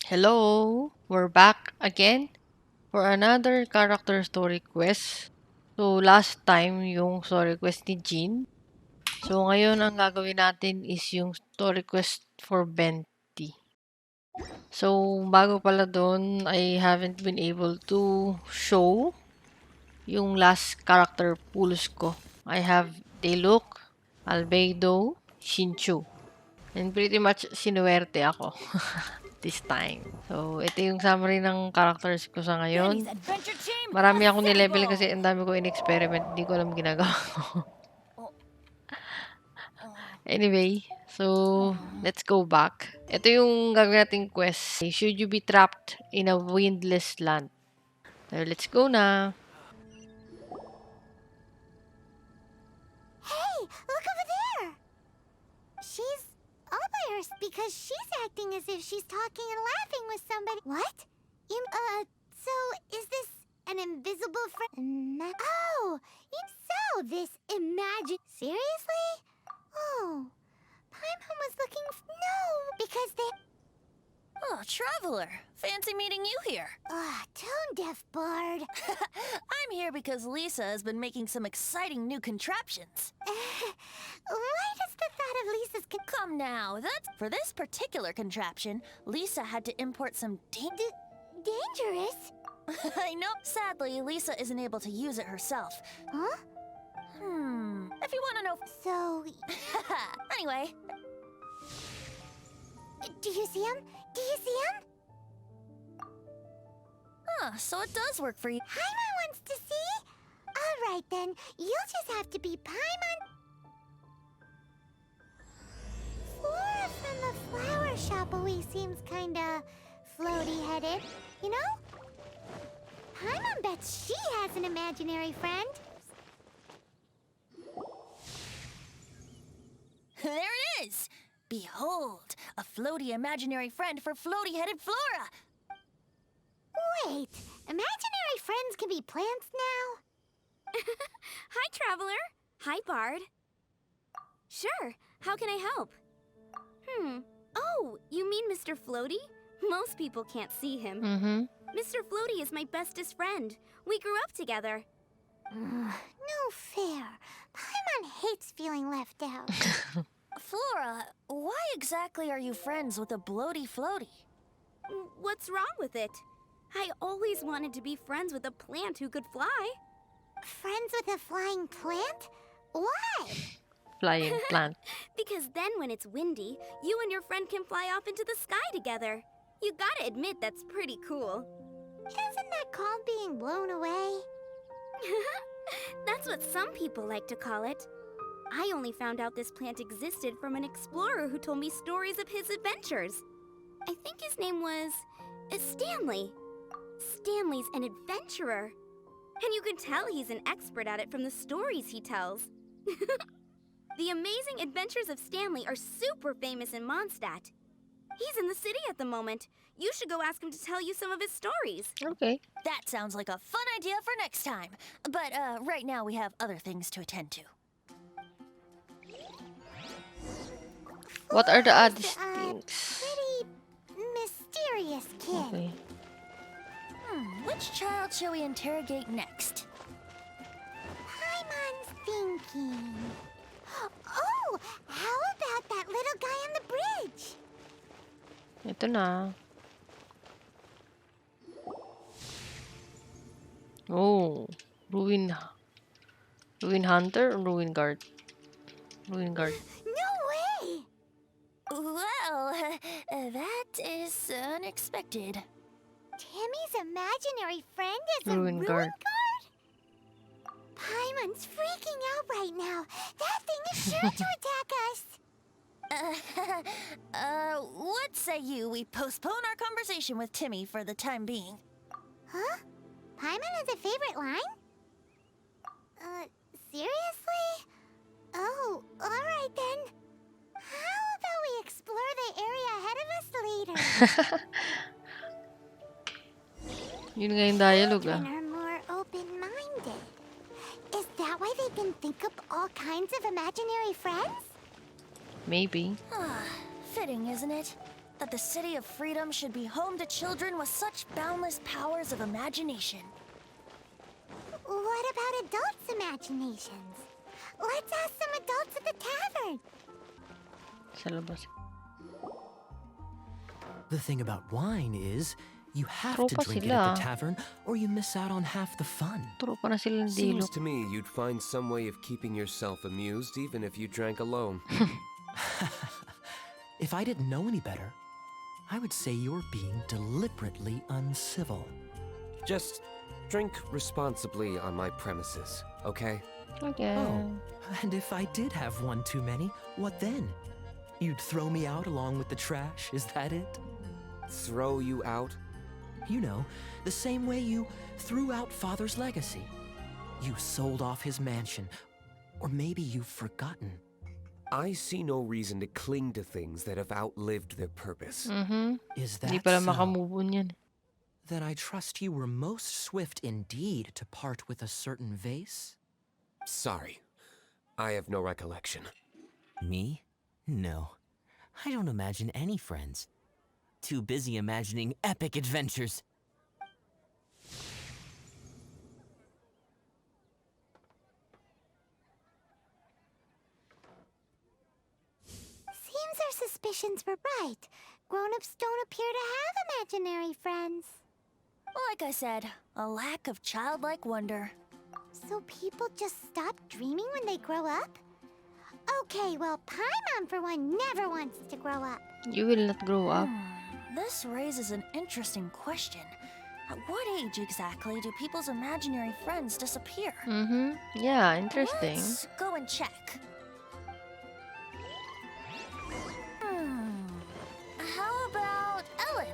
Hello! We're back again for another character story quest. So, last time yung story quest ni Jean. So, ngayon ang gagawin natin is yung story quest for Benti. So, bago pala doon, I haven't been able to show yung last character pools ko. I have Deluk, Albedo, Shinchu. And pretty much sinuwerte ako this time. So, ito yung summary ng characters ko sa ngayon. Marami akong nilevel kasi ang dami ko in-experiment. Hindi ko alam ginagawa ko. Anyway, so let's go back. Ito yung gagawin nating quest. Should you be trapped in a windless land? So, let's go na. Hey, look over there! She's all by herself because she's acting as if she's talking and laughing with somebody. What? So is this an invisible friend? Oh, so this Seriously? Oh, Paimon was looking. No, because they. Oh, Traveler. Fancy meeting you here. Tone-deaf bard. I'm here because Lisa has been making some exciting new contraptions. Why does the thought of Lisa's Come now, for this particular contraption, Lisa had to import some dangerous? I know. Sadly, Lisa isn't able to use it herself. Huh? If you want to know... So... Anyway. Do you see him? Do you see him? So it does work for you. Paimon wants to see? All right then, you'll just have to be Paimon. Flora from the flower shop always seems kinda floaty-headed, you know? Paimon bets she has an imaginary friend. There it is! Behold, a floaty imaginary friend for floaty-headed Flora! Wait, imaginary friends can be plants now? Hi, Traveler. Hi, Bard. Sure, how can I help? Oh, you mean Mr. Floaty? Most people can't see him. Mr. Floaty is my bestest friend. We grew up together. No fair. Paimon hates feeling left out. Flora, why exactly are you friends with a bloaty floaty? What's wrong with it? I always wanted to be friends with a plant who could fly. Friends with a flying plant? Why? Flying plant. Because then when it's windy, you and your friend can fly off into the sky together. You gotta admit that's pretty cool. Isn't that called being blown away? That's what some people like to call it. I only found out this plant existed from an explorer who told me stories of his adventures. I think his name was Stanley. Stanley's an adventurer. And you can tell he's an expert at it from the stories he tells. The amazing adventures of Stanley are super famous in Mondstadt. He's in the city at the moment. You should go ask him to tell you some of his stories. Okay. That sounds like a fun idea for next time. But right now we have other things to attend to. What are the other things? Pretty mysterious kid. Okay. Which child shall we interrogate next? Paimon's thinking. Oh, how about that little guy on the bridge? Ito na. Oh, Ruin Hunter or Ruin Guard? Ruin Guard. No way! Well, that is unexpected. Timmy's imaginary friend is a Ruin ruin guard. guard? Paimon's freaking out right now. That thing is sure to attack us. What say you we postpone our conversation with Timmy for the time being? Huh? Paimon has a favorite line? Seriously? Oh, alright then. How about we explore the area ahead of us later? Yun nga yung dialogue ah. Children are more open-minded. Is that why they can think up all kinds of imaginary friends? Maybe. Fitting, isn't it? that the City of Freedom should be home to children with such boundless powers of imagination. What about adults' imaginations? Let's ask some adults at the tavern. Sa labas. The thing about wine is, you have to Tropa drink it at the sila. tavern or you miss out on half the fun. Tropa na silang Seems dilo. to me you'd find some way of keeping yourself amused even if you drank alone. If I didn't know any better, I would say you're being deliberately uncivil. Just drink responsibly on my premises, okay? Okay. Oh, and if I did have one too many, what then? You'd throw me out along with the trash, is that it? Throw you out? You know, the same way you threw out Father's legacy. You sold off his mansion, or maybe you've forgotten. I see no reason to cling to things that have outlived their purpose. Is Hindi that pala so? makamove on yan. Then I trust you were most swift indeed to part with a certain vase? Sorry, I have no recollection. Me? No. I don't imagine any friends. Too busy imagining epic adventures. Seems our suspicions were right. Grown-ups don't appear to have imaginary friends. Like I said, a lack of childlike wonder. So people just stop dreaming when they grow up? Okay, well, Paimon for one never wants to grow up. You will not grow up. This raises an interesting question. At what age exactly do people's imaginary friends disappear? Yeah, interesting. Let's go and check. How about Ellen?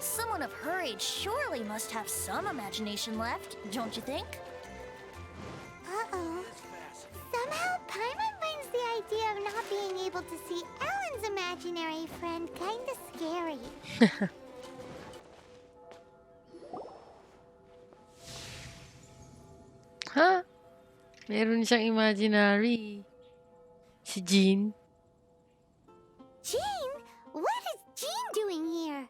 Someone of her age surely must have some imagination left, don't you think? Uh-oh. Somehow, Paimon finds the idea of not being able to see Ellen's imaginary friend kinda scary. Ha? Meron siyang imaginary. Si Jean. Jean? What is Jean doing here?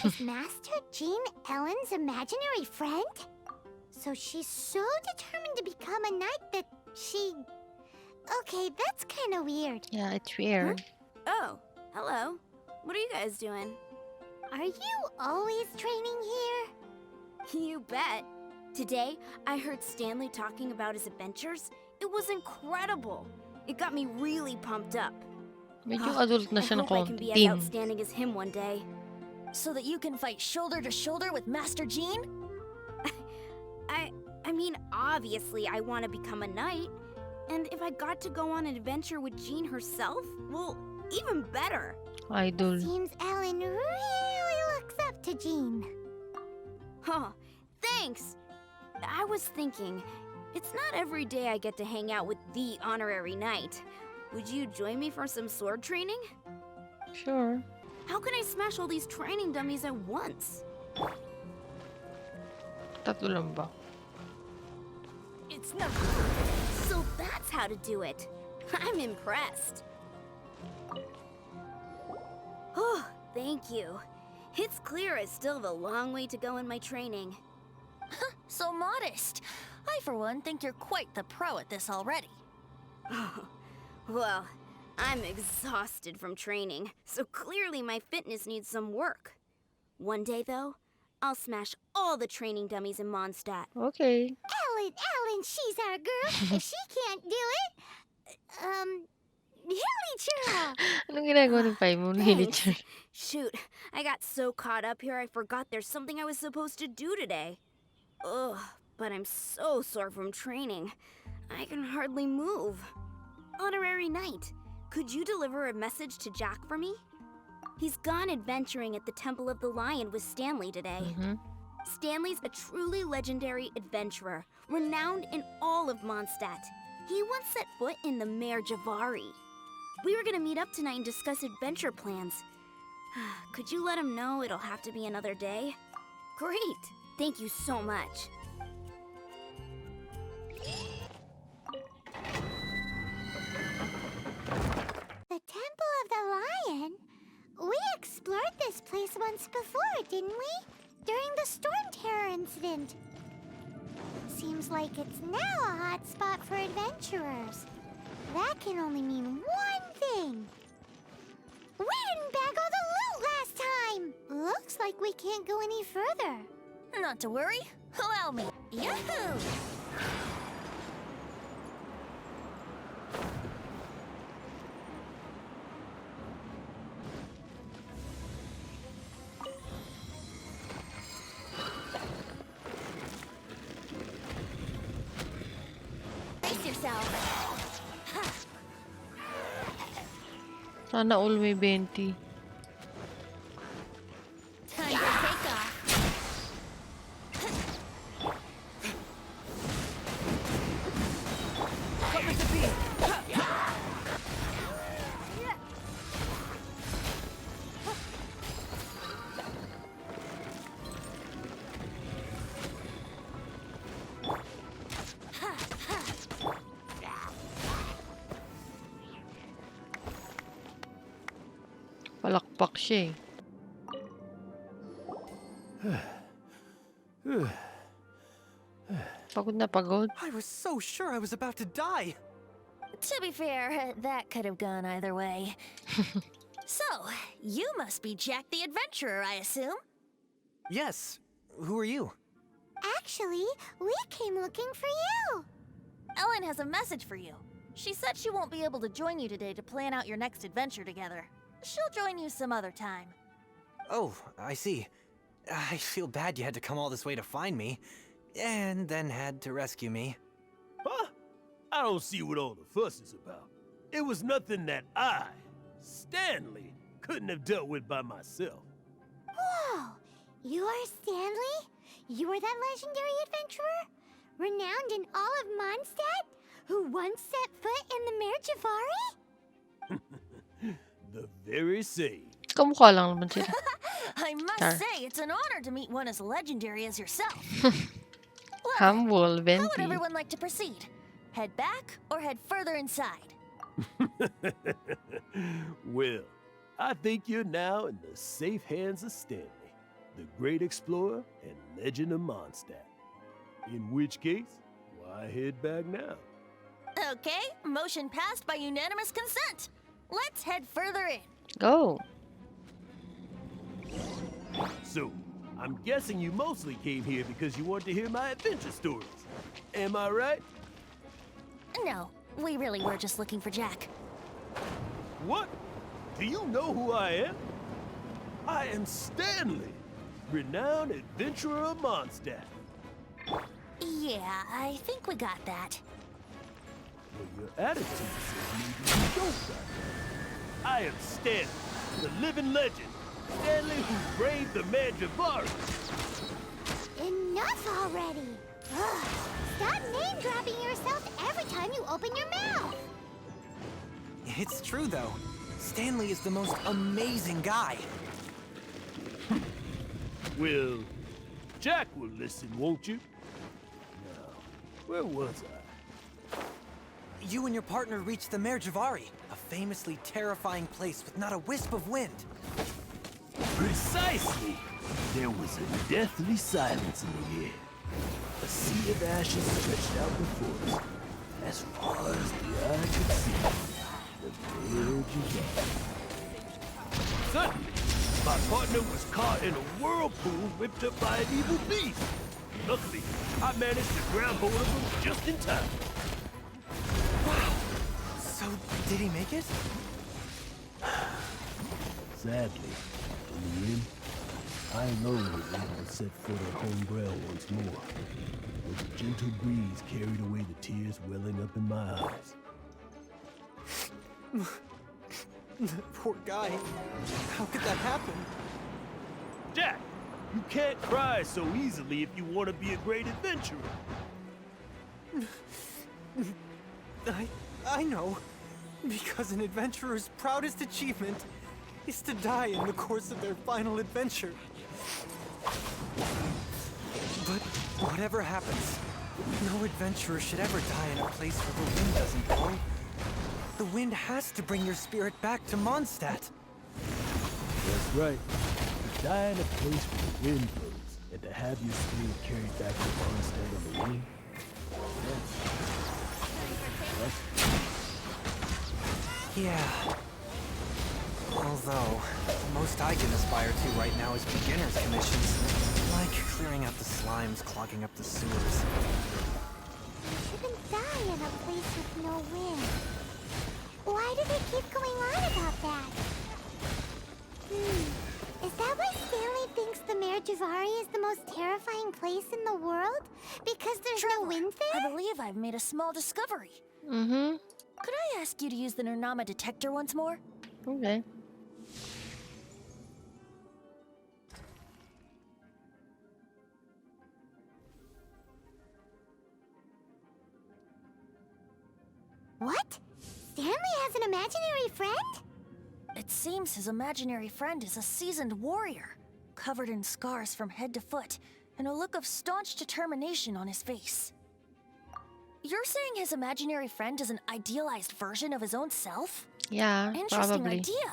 Is Master Jean Ellen's imaginary friend? So she's so determined to become a knight that she... Okay, that's kind of weird. Yeah, it's weird. Oh, hello. What are you guys doing? Are you always training here? You bet. Today, I heard Stanley talking about his adventures. It was incredible. It got me really pumped up. Medyo adult na I siya na hope I can konti. be as Teen. outstanding as him one day. So that you can fight shoulder to shoulder with Master Jean? I mean, obviously I want to become a knight. And if I got to go on an adventure with Jean herself, well, even better. Idol. Seems Ellen really looks up to Jean. Huh, thanks. I was thinking, it's not every day I get to hang out with the honorary knight. Would you join me for some sword training? Sure. How can I smash all these training dummies at once? Tatlo lang ba? It's not. So that's how to do it. I'm impressed. Oh, thank you. It's clear I still have a long way to go in my training. So modest. I, for one, think you're quite the pro at this already. Well, I'm exhausted from training, so clearly my fitness needs some work. One day, though, I'll smash all the training dummies in Mondstadt. Okay. Ellen, she's our girl. If she can't do it, Hilly Churro. Anong ginagawa ng Paimon? Hilitcher. Shoot, I got so caught up here I forgot there's something I was supposed to do today. Ugh, but I'm so sore from training. I can hardly move. Honorary Knight, could you deliver a message to Jack for me? He's gone adventuring at the Temple of the Lion with Stanley today. Stanley's a truly legendary adventurer, renowned in all of Mondstadt. He once set foot in the Mare Javari. We were gonna meet up tonight and discuss adventure plans. Could you let him know it'll have to be another day? Great! Thank you so much. The Temple of the Lion? We explored this place once before, didn't we? During the Storm Terror incident. Seems like it's now a hot spot for adventurers. That can only mean one thing. We didn't bag all the loot last time! Looks like we can't go any further. Not to worry. Allow me. Yahoo! Brace yourself. Sana all may 20. Time to take off. Palakpak siya eh. Pagod na pagod. I was so sure I was about to die. To be fair, that could have gone either way. So, you must be Jack the Adventurer, I assume? Yes. Who are you? Actually, we came looking for you. Ellen has a message for you. She said she won't be able to join you today to plan out your next adventure together. She'll join you some other time. Oh, I see. I feel bad you had to come all this way to find me, and then had to rescue me. Huh? I don't see what all the fuss is about. It was nothing that I, Stanley, couldn't have dealt with by myself. Whoa! You are Stanley? You are that legendary adventurer? Renowned in all of Mondstadt? Who once set foot in the Mare Javari? The very same. Kamukha lang naman sila. I must Tar. say, it's an honor to meet one as legendary as yourself. Well, Humble, how would 20. everyone like to proceed? Head back or head further inside? Well, I think you're now in the safe hands of Stanley, the great explorer and legend of Mondstadt. In which case, why head back now? Okay, motion passed by unanimous consent. Let's head further in. Go. So, I'm guessing you mostly came here because you want to hear my adventure stories. Am I right? No, we really were just looking for Jack. What? Do you know who I am? I am Stanley, renowned adventurer of Mondstadt. Yeah, I think we got that. Well, your attitude says maybe you don't got that. I am Stanley, the living legend. Stanley who braved the Mare Javari. Enough already! Ugh. Stop name-dropping yourself every time you open your mouth! It's true, though. Stanley is the most amazing guy. Well, Jack will listen, won't you? Now, where was I? You and your partner reached the Mare Javari, a famously terrifying place with not a wisp of wind. Precisely! There was a deathly silence in the air. A sea of ashes stretched out before us. As far as the eye could see, the Mare Javari. Suddenly, my partner was caught in a whirlpool whipped up by an evil beast. Luckily, I managed to grab hold of him just in time. Wow! So, did he make it? Sadly, in the end, I alone was able to set foot on home ground once more. But the gentle breeze carried away the tears welling up in my eyes. Poor guy. How could that happen? Jack, you can't cry so easily if you want to be a great adventurer. I know. Because an adventurer's proudest achievement is to die in the course of their final adventure. But whatever happens, no adventurer should ever die in a place where the wind doesn't blow. The wind has to bring your spirit back to Mondstadt. That's right. To die in a place where the wind blows, and to have your spirit carried back to Mondstadt on the wind. Yeah. Although, the most I can aspire to right now is beginner's commissions. Like clearing out the slimes clogging up the sewers. You shouldn't die in a place with no wind. Why do they keep going on about that? Is that why Stanley thinks the Mare Javari is the most terrifying place in the world? Because there's no wind there? I believe I've made a small discovery. Mm-hmm. Could I ask you to use the Nernama detector once more? Okay. What? Stanley has an imaginary friend? It seems his imaginary friend is a seasoned warrior, covered in scars from head to foot, and a look of staunch determination on his face. You're saying his imaginary friend is an idealized version of his own self? Yeah, Interesting probably. idea,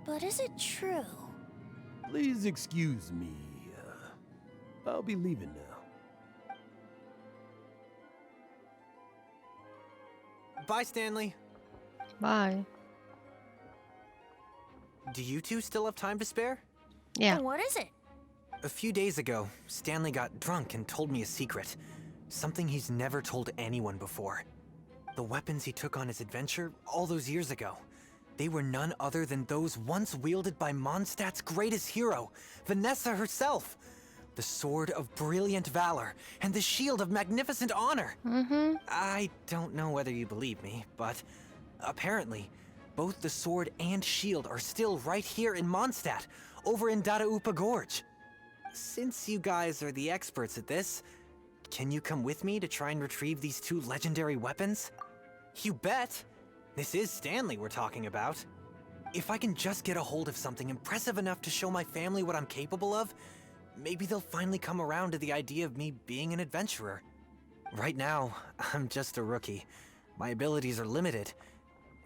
but is it true? Please excuse me. I'll be leaving now. Bye, Stanley. Bye. Do you two still have time to spare? Yeah. And what is it? A few days ago, Stanley got drunk and told me a secret. Something he's never told anyone before. The weapons he took on his adventure all those years ago. They were none other than those once wielded by Mondstadt's greatest hero, Vanessa herself. The sword of brilliant valor and the shield of magnificent honor. Mm-hmm. I don't know whether you believe me, but apparently, both the sword and shield are still right here in Mondstadt, over in Dadaupa Gorge. Since you guys are the experts at this, can you come with me to try and retrieve these two legendary weapons? You bet! This is Stanley we're talking about. If I can just get a hold of something impressive enough to show my family what I'm capable of, maybe they'll finally come around to the idea of me being an adventurer. Right now, I'm just a rookie. My abilities are limited,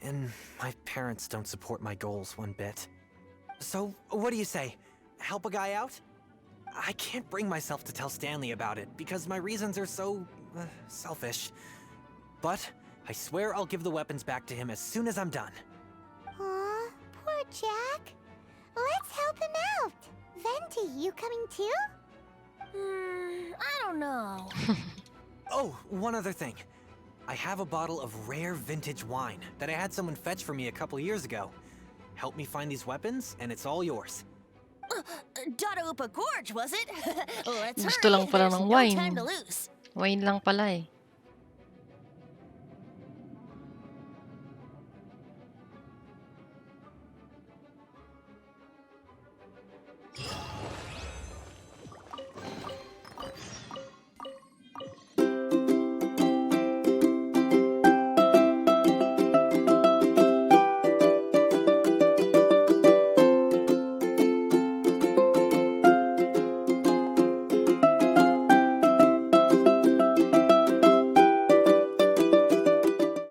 and my parents don't support my goals one bit. So, what do you say? Help a guy out? I can't bring myself to tell Stanley about it because my reasons are so selfish. But I swear I'll give the weapons back to him as soon as I'm done. Aw, poor Jack. Let's help him out. Venti, you coming too? I don't know. Oh, one other thing. I have a bottle of rare vintage wine that I had someone fetch for me a couple years ago. Help me find these weapons, and it's all yours. Dadaupa Gorge, was it? Let's Gusto hurry. lang pala There's ng no wine. time to lose. Wine lang pala eh.